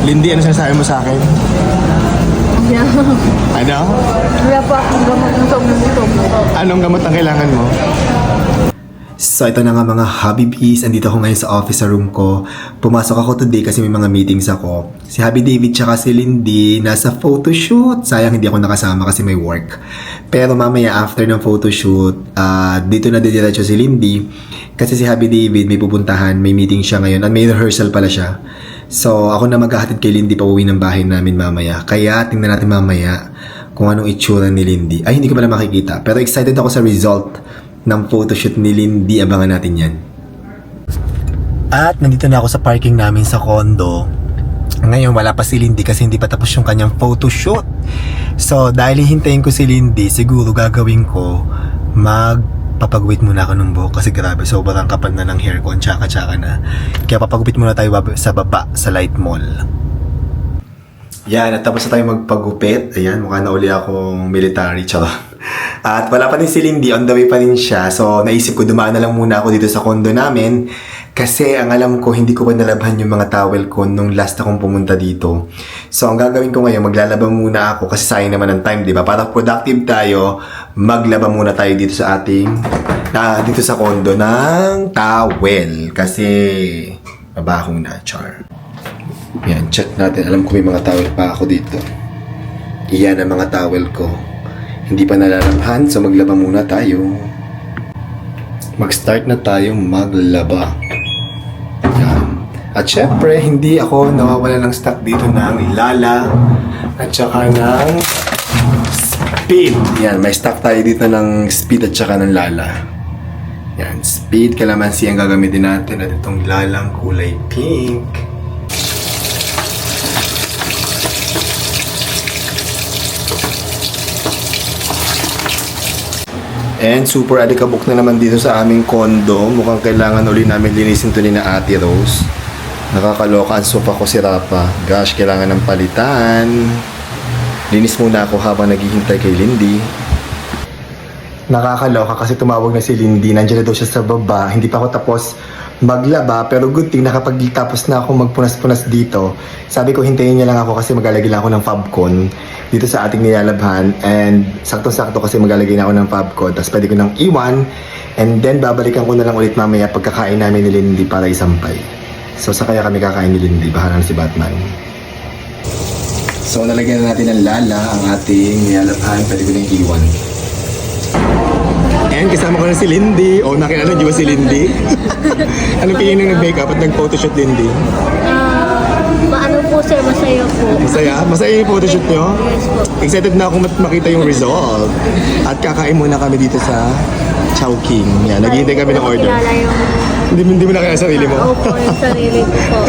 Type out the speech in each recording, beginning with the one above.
Lindy, ano sinasabi mo sa akin? Yeah. Ano? Wala po akong gamot ng sobrang po. Anong gamot ang kailangan mo? So ito na nga mga Hobby Bees, andito ako ngayon sa office sa room ko. Pumasok ako today kasi may mga meetings ako. Si Hobby David tsaka si Lindy nasa photoshoot. Sayang hindi ako nakasama kasi may work. Pero mamaya after ng photoshoot, dito na didiretso si Lindy. Kasi si Hobby David may pupuntahan, may meeting siya ngayon at may rehearsal pala siya. So ako na maghahatid kay Lindy pa uwi ng bahay namin mamaya. Kaya tingnan natin mamaya kung anong itsura ni Lindy. Ay, hindi ko pala makikita. Pero excited ako sa result ng photoshoot ni Lindy. Abangan natin yan. At nandito na ako sa parking namin sa condo. Ngayon wala pa si Lindy kasi hindi pa tapos yung kanyang photoshoot. So dahil hihintayin ko si Lindy, siguro gagawin ko magpapagupit muna ako ng buhok kasi grabe sobrang kapal na ng hair ko, tsaka-tsaka na. Kaya papagupit muna tayo sa baba sa Light Mall. Yan, at tapos na tayo magpagupit. Ayan, mukha na uli akong military, charot. At wala pa rin si Lindy, on the way pa rin siya. So, naisip ko dumaan na lang muna ako dito sa condo namin. Kasi ang alam ko, hindi ko pa nalabhan yung mga towel ko nung last akong pumunta dito. So, ang gagawin ko ngayon, maglalaba muna ako kasi sayang naman ang time, di ba? Para productive tayo, maglaba muna tayo dito sa ating, dito sa condo ng towel. Kasi, mabahong na, char. Yan, check natin. Alam ko may mga towel pa ako dito. Iyan ang mga towel ko. Hindi pa nalalabhan, so maglaba muna tayo. Mag-start na tayong maglaba. Yan. At syempre, hindi ako nawawala ng stock dito ng Lala at saka ng Speed. Yan, may stock tayo dito ng Speed at saka ng Lala. Yan, Speed, kalamansi ang gagamitin natin at itong Lalang kulay pink. And super alikabok na naman dito sa aming condo. Mukhang kailangan uli namin linisin to ni na Ate Rose. Nakakaloka ang sofa ko si Rapa. Gosh, kailangan ng palitan. Linis muna ako habang naghihintay kay Lindy. Nakakaloka kasi tumawag na si Lindy. Nandiyan na daw siya sa baba. Hindi pa ako tapos maglaba, pero good thing nakapagtapos na ako magpunas-punas dito. Sabi ko hintayin niya lang ako kasi maglalagay lang ako ng Fabcon dito sa ating nilalabhan, and sakto-sakto kasi maglalagay na ako ng Fabcon, tapos pwede ko nang iwan, and then babalikan ko na lang ulit mamaya pagkakain namin ni Lindy para isampay. So sa kaya kami kakain ni Lindy, bahala na si Batman. So nalagyan na natin ng Lala ang ating nilalabhan, pwede ko nang iwan. And kasama ko na si Lindy. O, nakilala niyo ba si Lindy? Anong tingin nung nag-makeup at nag-photoshoot, Lindy? Paano po sir, masaya po. Masaya? Masaya yung photoshoot nyo? Yes po. Excited na ako makita yung result. At kakain muna kami dito sa Chowking. Yan, naghihintay kami ng order. Kilala yung... Hindi mo nakilala sarili mo? Opo, yung sarili ko po.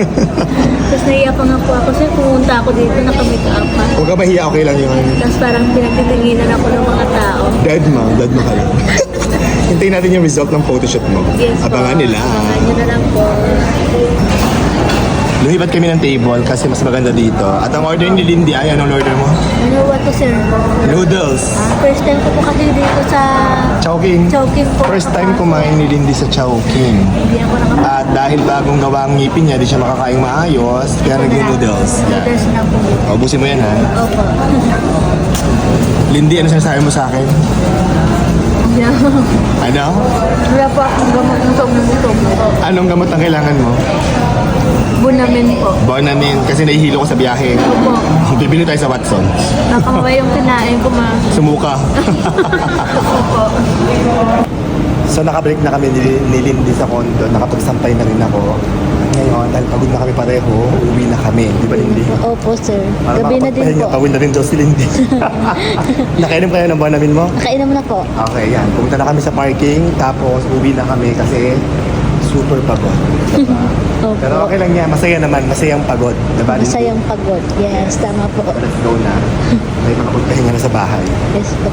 Tapos naiya pa nga po ako sir, pumunta ako dito, nakamake-up pa. Huwag ka mahiya, okay lang yun. Tapos parang pinagtitinginan ako ng mga tao. Dead ma ka lang. Hintayin natin yung result ng photoshoot mo. Yes po. Abangan nila. Abangan nyo na lang po. Lumipat kami ng table kasi mas maganda dito. At ang order ni Lindy ay, anong order mo? Ano ba to sir? Noodles. First time ko po kasi dito sa Chowking. Chowking po. First time kumain ni Lindy sa Chowking. Hindi ako nakapagod. At dahil bagong gawa ang ngipin niya, di siya makakain maayos, kaya naging noodles. Yan. Noodles na po. Ubusin mo yan ha. Opo. Lindy, ano sinasabi mo sa akin? Yeah. Ano? Wala po akong gamot ng sobrang po. Anong gamot ang kailangan mo? Bunamin po. Bonamin, kasi nahihilo ko sa biyahe. Opo. Bibili tayo sa Watson. Nakamaway yung kinain ko ma. Sumuka. Opo. So nakabalik na kami ni Lindy sa condo. Nakapagsampay na rin ako. Ngayon, dahil pagod na kami pareho, uwi na kami. Di ba, Lindy? Opo sir. Para Gabi na din makapagpahinga, po. pagod na rin daw si Lindy. Nakainom kayo ng bonamin mo? Nakainom na po. Okay, yan. Pumunta na kami sa parking, tapos uwi na kami kasi super pagod. Opo. Pero okay lang yan. Masaya naman. Masayang pagod. Diba, Lindy? Masayang pagod. Yes, tama po. Let's go na. May makapagpahinga na sa bahay. Yes po.